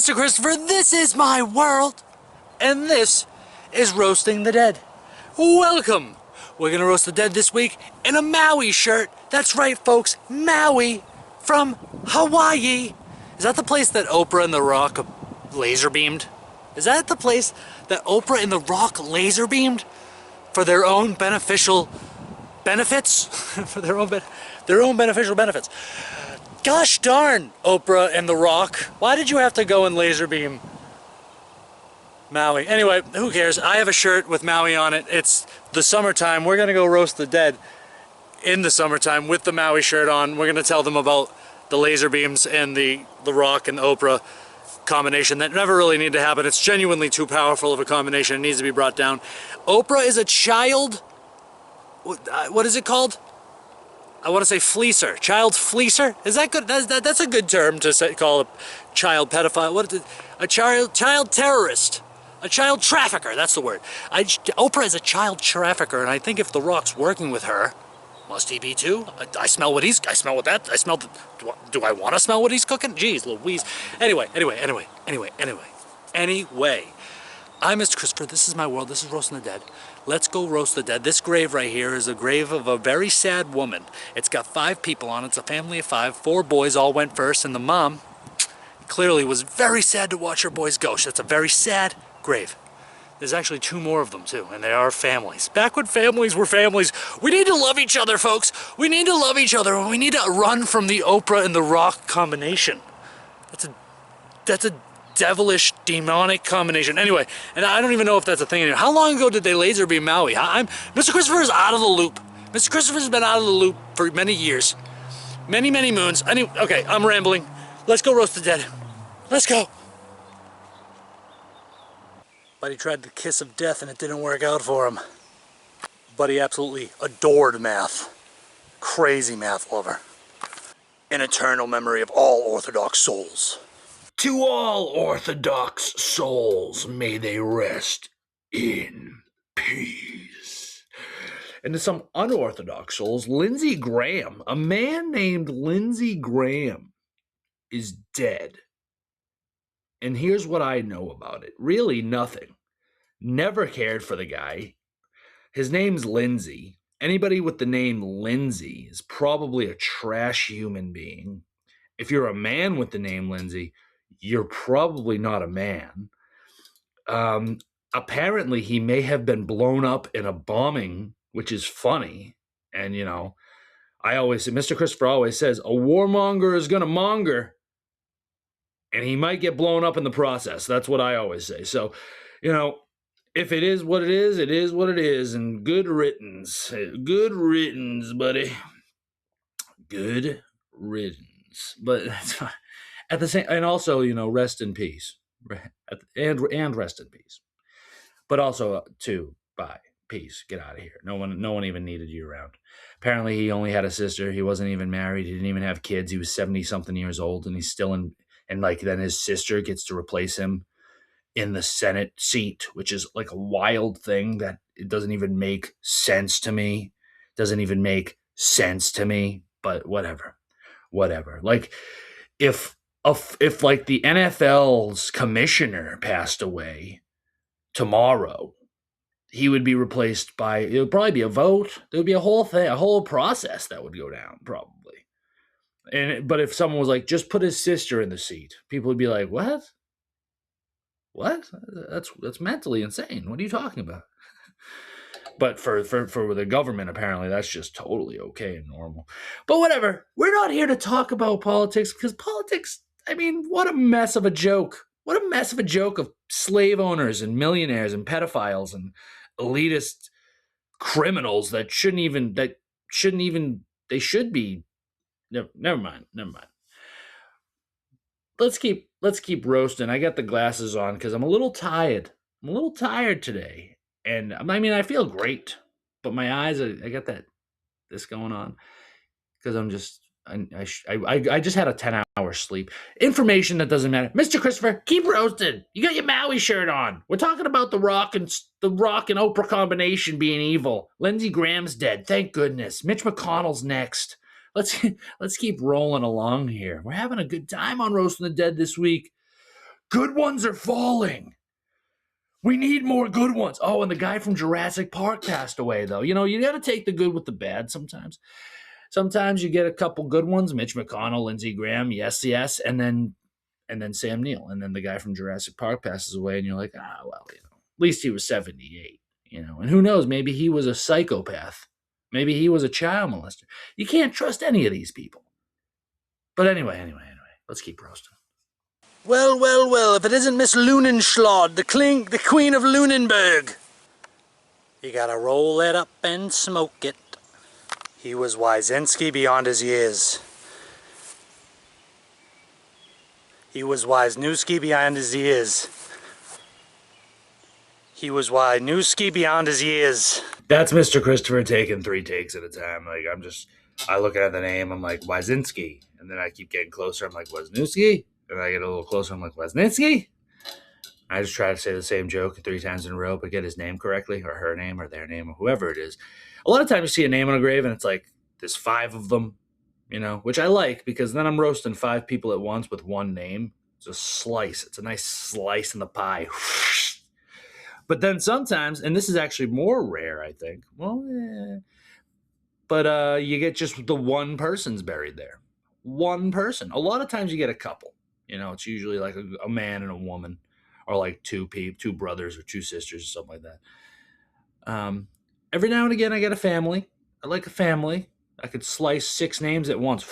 Mr. Christopher, this is my world, and this is Roasting the Dead. Welcome! We're gonna roast the dead this week in a Maui shirt. That's right, folks, Maui from Hawaii. Is that the place that Oprah and the Rock laser beamed? Is that the place that Oprah and the Rock laser beamed for their own beneficial benefits? For their own beneficial benefits. Gosh darn, Oprah and the Rock. Why did you have to go and laser beam Maui? Anyway, who cares? I have a shirt with Maui on it. It's the summertime. We're gonna go roast the dead in the summertime with the Maui shirt on. We're gonna tell them about the laser beams and the Rock and Oprah combination that never really need to happen. It's genuinely too powerful of a combination. It needs to be brought down. Oprah is a child, what is it called? I want to say fleecer, child fleecer. Is that good? That's a good term to say, call a child pedophile. What is it? A child terrorist, a child trafficker. That's the word. Oprah is a child trafficker, and I think if The Rock's working with her, must he be too? I smell what he's. I smell what that. I smell. Do I want to smell what he's cooking? Jeez, Louise. Anyway. I'm Mr. Christopher. This is my world. This is Roasting the Dead. Let's go roast the dead. This grave right here is a grave of a very sad woman. It's got 5 people on it. It's a family of 5. 4 boys all went first, and the mom clearly was very sad to watch her boys go. That's a very sad grave. There's actually 2 more of them too, and they are families. Back when families were families, we need to love each other, folks. We need to love each other, and we need to run from the Oprah and the Rock combination. That's a devilish, demonic combination. Anyway, and I don't even know if that's a thing anymore. How long ago did they laser beam Maui? Mr. Christopher is out of the loop. Mr. Christopher's been out of the loop for many years. Many moons. Okay, I'm rambling. Let's go roast the dead. Let's go. Buddy tried the kiss of death and it didn't work out for him. Buddy absolutely adored math. Crazy math lover. In eternal memory of all Orthodox souls. To all Orthodox souls, may they rest in peace. And to some unorthodox souls, Lindsey Graham, a man named Lindsey Graham, is dead. And here's what I know about it. Really nothing. Never cared for the guy. His name's Lindsey. Anybody with the name Lindsey is probably a trash human being. If you're a man with the name Lindsey, you're probably not a man. Apparently, he may have been blown up in a bombing, which is funny. And, you know, I always say, Mr. Christopher always says, a warmonger is going to monger. And he might get blown up in the process. That's what I always say. So, you know, if it is what it is what it is. And good riddance. Good riddance, buddy. Good riddance. But at the same, and also, you know, rest in peace. And rest in peace. But also, too, bye. Peace. Get out of here. No one even needed you around. Apparently, he only had a sister. He wasn't even married. He didn't even have kids. He was 70-something years old, and he's still in. And like then his sister gets to replace him in the Senate seat, which is like a wild thing that it doesn't even make sense to me. Doesn't even make sense to me. But whatever. Like if like the NFL's commissioner passed away tomorrow, he would be replaced by, it would probably be a vote. There would be a whole thing, a whole process that would go down probably. But if someone was like, just put his sister in the seat, people would be like, what? That's mentally insane. What are you talking about? But for the government, apparently, that's just totally okay and normal. But whatever. We're not here to talk about politics because politics, I mean, what a mess of a joke. What a mess of a joke of slave owners and millionaires and pedophiles and elitist criminals that they should be. Never mind. Let's keep roasting. I got the glasses on because I'm a little tired. I'm a little tired today. And I mean, I feel great, but my eyes, I got this going on because I just had a 10-hour sleep. Information that doesn't matter. Mr. Christopher, keep roasting. You got your Maui shirt on. We're talking about the Rock and Oprah combination being evil. Lindsey Graham's dead. Thank goodness. Mitch McConnell's next. Let's keep rolling along here. We're having a good time on Roasting the Dead this week. Good ones are falling. We need more good ones. Oh, and the guy from Jurassic Park passed away, though. You know, you got to take the good with the bad sometimes. Sometimes you get a couple good ones. Mitch McConnell, Lindsey Graham, yes, and then Sam Neill. And then the guy from Jurassic Park passes away, and you're like, well, you know, at least he was 78, you know. And who knows, maybe he was a psychopath. Maybe he was a child molester. You can't trust any of these people. But anyway, let's keep roasting. Well, well, well, if it isn't Miss Lunenschlod, the Queen of Lunenburg. You gotta roll it up and smoke it. He was Wisniewski beyond his years. He was Wisniewski beyond his years. He was Wisniewski beyond his years. That's Mr. Christopher taking 3 takes at a time. Like, I look at the name, I'm like, Wisniewski. And then I keep getting closer, I'm like, Wisniewski? And I get a little closer, I'm like, Wisniewski? I just try to say the same joke 3 times in a row, but get his name correctly, or her name, or their name, or whoever it is. A lot of times you see a name on a grave, and it's like, there's 5 of them, you know, which I like, because then I'm roasting 5 people at once with one name. It's a slice. It's a nice slice in the pie. But then sometimes, and this is actually more rare, I think, but you get just the one person's buried there. One person. A lot of times you get a couple. You know, it's usually like a man and a woman, or like 2 brothers or 2 sisters or something like that. Every now and again, I get a family. I like a family. I could slice 6 names at once.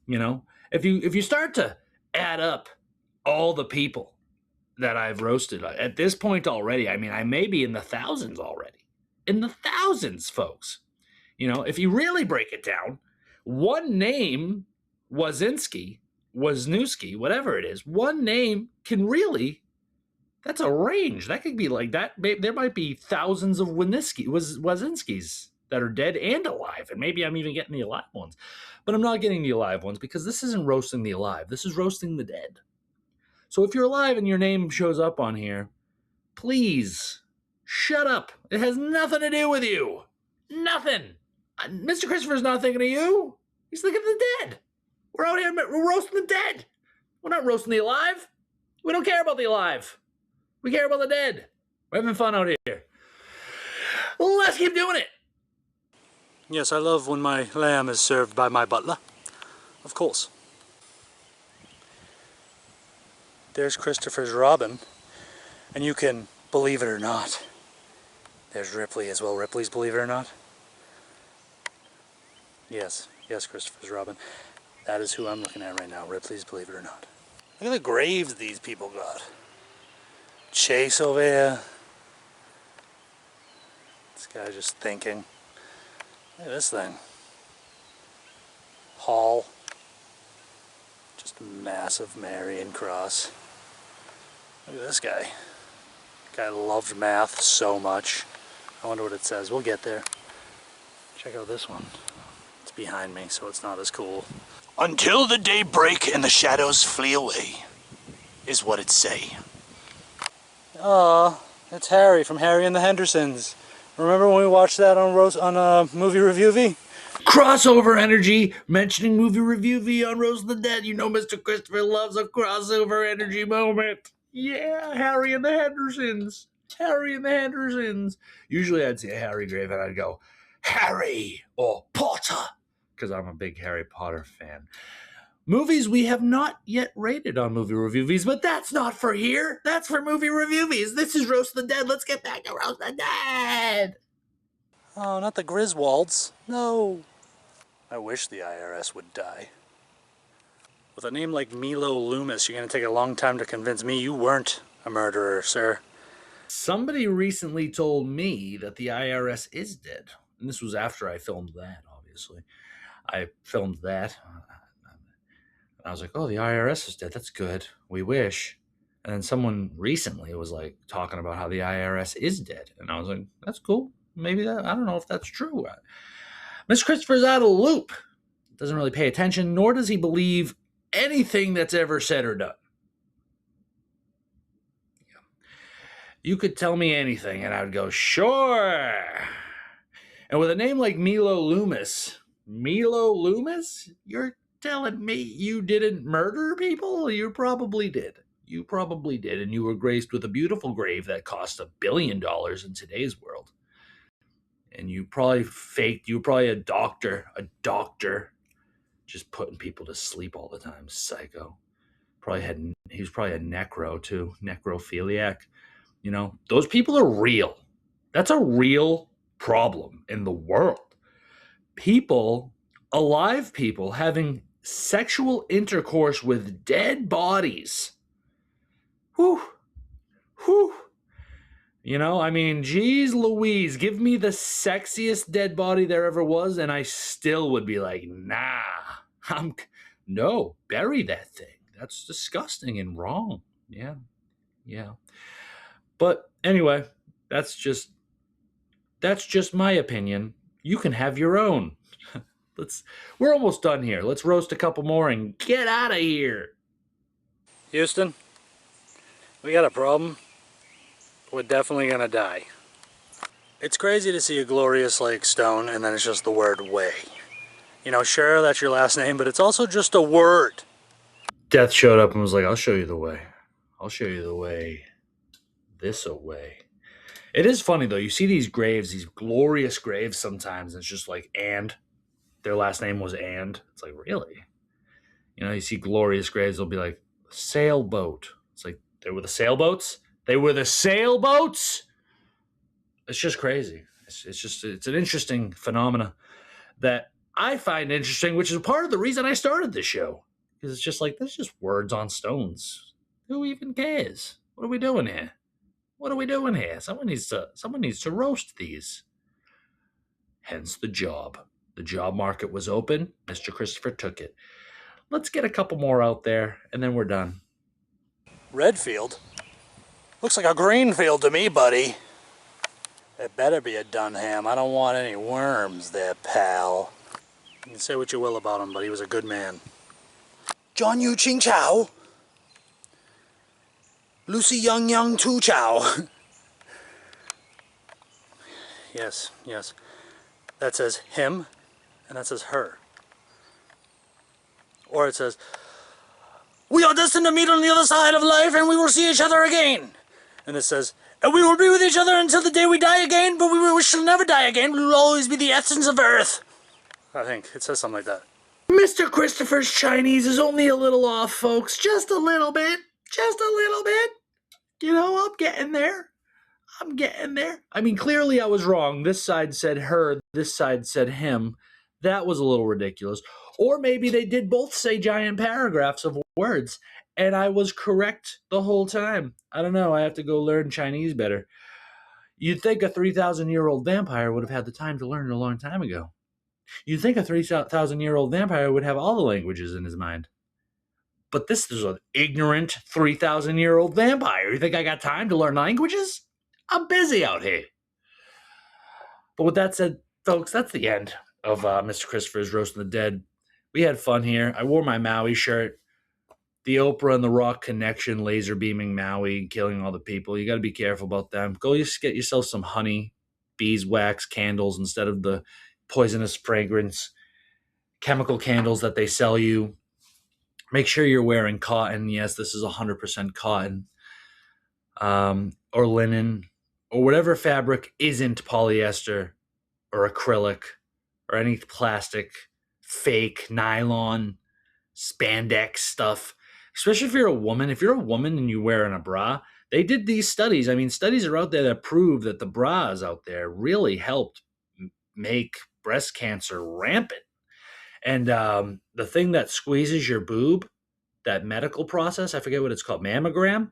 You know, if you start to add up all the people that I've roasted at this point already, I mean, I may be in the thousands already. In the thousands, folks. You know, if you really break it down, one name, Wisniewski, whatever it is, one name can really, that's a range. That could be like that. There might be thousands of Wisniewskis that are dead and alive. And maybe I'm even getting the alive ones. But I'm not getting the alive ones, because this isn't roasting the alive. This is roasting the dead. So if you're alive and your name shows up on here, please shut up. It has nothing to do with you. Nothing. Mr. Christopher's not thinking of you. He's thinking of the dead. We're out here, we're roasting the dead. We're not roasting the alive. We don't care about the alive. We care about the dead. We're having fun out here. Let's keep doing it. Yes, I love when my lamb is served by my butler. Of course. There's Christopher's Robin. And you can believe it or not. There's Ripley as well. Ripley's Believe It or Not. Yes, Christopher's Robin. That is who I'm looking at right now. Ripley's Believe It or Not. Look at the graves these people got. Chase over here. This guy just thinking. Look at this thing. Hall. Just a massive Marian cross. Look at this guy. Guy loved math so much. I wonder what it says. We'll get there. Check out this one. It's behind me, so it's not as cool. Until the day break and the shadows flee away, is what it say. It's Harry from Harry and the Hendersons. Remember when we watched that on Movie Review V? Crossover energy, mentioning Movie Review V on Rose of the Dead. You know Mr. Christopher loves a crossover energy moment. Yeah, Harry and the Hendersons. Harry and the Hendersons. Usually I'd see a Harry grave and I'd go, Harry or Potter, because I'm a big Harry Potter fan. Movies we have not yet rated on Movie Review Vs, but that's not for here. That's for Movie Review Vs. This is Roast the Dead. Let's get back to Roast the Dead. Oh, not the Griswolds. No. I wish the IRS would die. With a name like Milo Loomis, you're going to take a long time to convince me you weren't a murderer, sir. Somebody recently told me that the IRS is dead. And this was after I filmed that, obviously. I filmed that. I was like, oh, the IRS is dead. That's good. We wish. And then someone recently was like talking about how the IRS is dead. And I was like, that's cool. Maybe that, I don't know if that's true. Mr. Christopher's out of the loop. Doesn't really pay attention, nor does he believe anything that's ever said or done. You could tell me anything, and I would go, sure. And with a name like Milo Loomis, you're telling me you didn't murder people? You probably did. You probably did, and you were graced with a beautiful grave that cost $1 billion in today's world. And you probably faked, you were probably a doctor, just putting people to sleep all the time, psycho. He was probably a necro too, necrophiliac. You know, those people are real. That's a real problem in the world. People, alive people, having sexual intercourse with dead bodies. Whew. Whew. You know, I mean, geez Louise, give me the sexiest dead body there ever was, and I still would be like, nah, no, bury that thing. That's disgusting and wrong. Yeah. But anyway, that's just my opinion. You can have your own. We're almost done here. Let's roast a couple more and get out of here. Houston, we got a problem. We're definitely gonna die. It's crazy to see a glorious lake stone and then it's just the word way. You know, sure, that's your last name, but it's also just a word. Death showed up and was like, I'll show you the way. I'll show you the way. This away. It is funny, though. You see these graves, these glorious graves sometimes, and it's just like, and. Their last name was and. It's like, really? You know, you see glorious graves, they'll be like, sailboat. It's like, they were the sailboats? They were the sailboats? It's just crazy. It's an interesting phenomena that I find interesting, which is part of the reason I started this show. Because it's just like, there's just words on stones. Who even cares? What are we doing here? Someone needs to roast these. Hence the job. The job market was open. Mr. Christopher took it. Let's get a couple more out there, and then we're done. Redfield? Looks like a green field to me, buddy. It better be a Dunham. I don't want any worms there, pal. You can say what you will about him, but he was a good man. John Yu Ching Chow. Lucy Young Tu Chow. Yes. That says him, and that says her. Or it says, we are destined to meet on the other side of life, and we will see each other again. And it says, and we will be with each other until the day we die again, but we shall never die again. We will always be the essence of Earth. I think it says something like that. Mr. Christopher's Chinese is only a little off, folks. Just a little bit. You know, I'm getting there. I mean, clearly I was wrong. This side said her, this side said him. That was a little ridiculous. Or maybe they did both say giant paragraphs of words, and I was correct the whole time. I don't know. I have to go learn Chinese better. You'd think a 3,000-year-old vampire would have had the time to learn it a long time ago. You'd think a 3,000-year-old vampire would have all the languages in his mind. But this is an ignorant 3,000-year-old vampire. You think I got time to learn languages? I'm busy out here. But with that said, folks, that's the end of Mr. Christopher's Roasting the Dead. We had fun here. I wore my Maui shirt. The Oprah and the Rock connection, laser beaming Maui, killing all the people. You got to be careful about them. Go just get yourself some honey, beeswax candles instead of the poisonous fragrance chemical candles that they sell you. Make sure you're wearing cotton. Yes, this is 100% cotton. Or linen, or whatever fabric isn't polyester or acrylic or any plastic, fake, nylon, spandex stuff. Especially if you're a woman. If you're a woman and you're wearing a bra, they did these studies. I mean, studies are out there that prove that the bras out there really helped make breast cancer rampant. And the thing that squeezes your boob, that medical process, I forget what it's called, mammogram,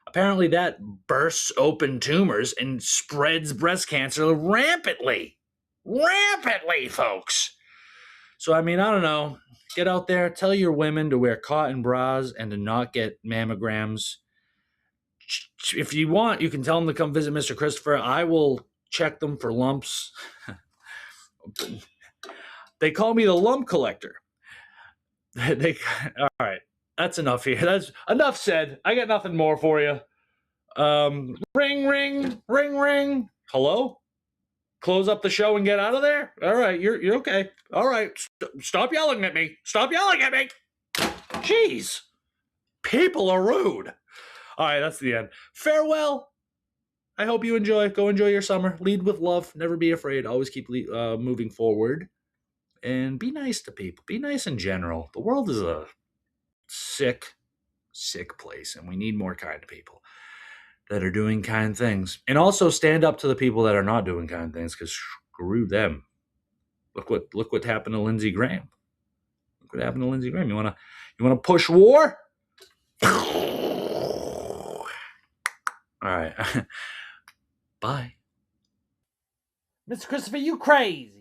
apparently that bursts open tumors and spreads breast cancer rampantly. Rampantly, folks. So, I mean, I don't know. Get out there. Tell your women to wear cotton bras and to not get mammograms. If you want, you can tell them to come visit Mr. Christopher. I will check them for lumps. They call me the lump collector. All right. That's enough here. That's enough said. I got nothing more for you. Ring, ring, ring, ring. Hello? close up the show and get out of there? All right, you're okay. All right, stop yelling at me. Stop yelling at me. Jeez. People are rude. All right, that's the end. Farewell. I hope you enjoy. Go enjoy your summer. Lead with love. Never be afraid. Always keep moving forward. And be nice to people. Be nice in general. The world is a sick, sick place, and we need more kind people that are doing kind things. And also stand up to the people that are not doing kind things, because screw them. Look what happened to Lindsey Graham. Look what happened to Lindsey Graham. You wanna push war? All right. Bye. Mr. Christopher, you crazy.